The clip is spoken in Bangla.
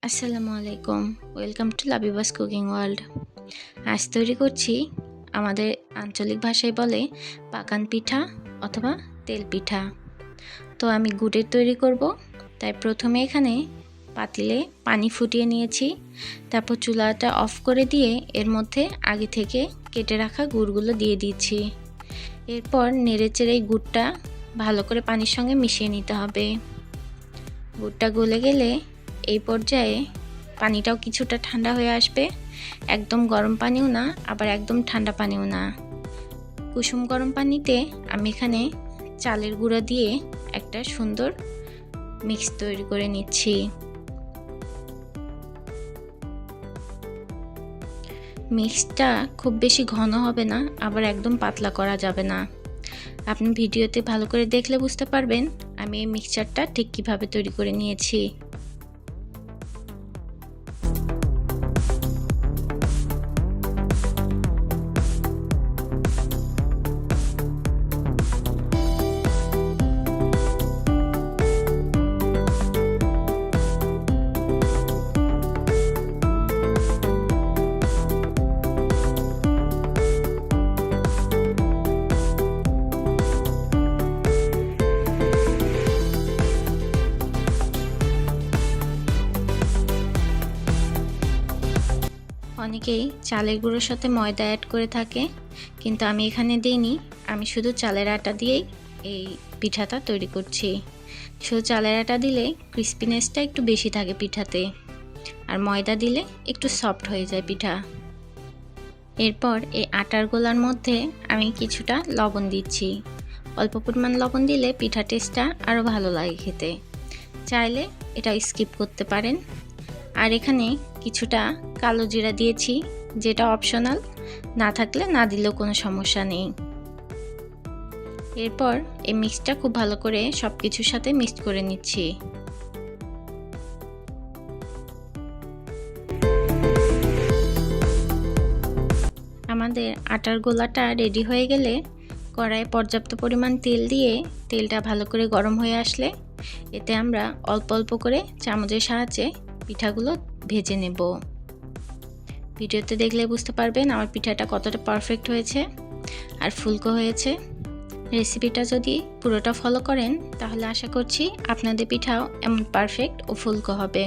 আসসালামু আলাইকুম, ওয়েলকাম টু লাবিবাস কুকিং ওয়ার্ল্ড। আজ তৈরি করছি আমাদের আঞ্চলিক ভাষায় বলে পাকান পিঠা অথবা তেল পিঠা। তো আমি গুড়ের তৈরি করব, তাই প্রথমে এখানে পাতিলে পানি ফুটিয়ে নিয়েছি। তারপর চুলাটা অফ করে দিয়ে এর মধ্যে আগে থেকে কেটে রাখা গুড়গুলো দিয়ে দিচ্ছি। এরপর নেড়েচেড়ে এই গুড়টা ভালো করে পানির সঙ্গে মিশিয়ে নিতে হবে। গুড়টা গলে গেলে এই পর্যায়ে পানিটাও কিছুটা ঠান্ডা হয়ে আসবে। একদম গরম পানিও না, আবার একদম ঠান্ডা পানিও না, কুসুম গরম পানিতে আমি এখানে চালের গুঁড়া দিয়ে একটা সুন্দর মিক্স তৈরি করে নিচ্ছি। মিক্সটা খুব বেশি ঘন হবে না, আবার একদম পাতলা করা যাবে না। আপনি ভিডিওতে ভালো করে দেখলে বুঝতে পারবেন আমি এই মিক্সচারটা ঠিক কিভাবে তৈরি করে নিয়েছি। অনেকেই চালের গুঁড়োর সাথে ময়দা অ্যাড করে থাকে, কিন্তু আমি এখানে দিইনি। আমি শুধু চালের আটা দিয়েই এই পিঠাটা তৈরি করছি। শুধু চালের আটা দিলে ক্রিস্পিনেসটা একটু বেশি থাকে পিঠাতে, আর ময়দা দিলে একটু সফট হয়ে যায় পিঠা। এরপর এই আটার গোলার মধ্যে আমি কিছুটা লবণ দিচ্ছি। অল্প পরিমাণ লবণ দিলে পিঠা টেস্টটা আরও ভালো লাগে খেতে। চাইলে এটা স্কিপ করতে পারেন। আর এখানে কিছুটা কালো জিরা দিয়েছি, যেটা অপশনাল, না থাকলে না দিলেও কোনো সমস্যা নেই। এরপর এই মিক্সটা খুব ভালো করে সব কিছুর সাথে মিক্স করে নিচ্ছি। আমাদের আটার গোলাটা রেডি হয়ে গেলে কড়াইয়ে পর্যাপ্ত পরিমাণ তেল দিয়ে তেলটা ভালো করে গরম হয়ে আসলে এতে আমরা অল্প অল্প করে চামচের সাহায্যে পিঠাগুলো ভেজে নেব। ভিডিওতে দেখলে বুঝতে পারবেন আমার পিঠাটা কতটা পারফেক্ট হয়েছে আর ফুলকো হয়েছে। রেসিপিটা যদি পুরোটা ফলো করেন তাহলে আশা করছি আপনাদের পিঠাও এমন পারফেক্ট ও ফুলকো হবে।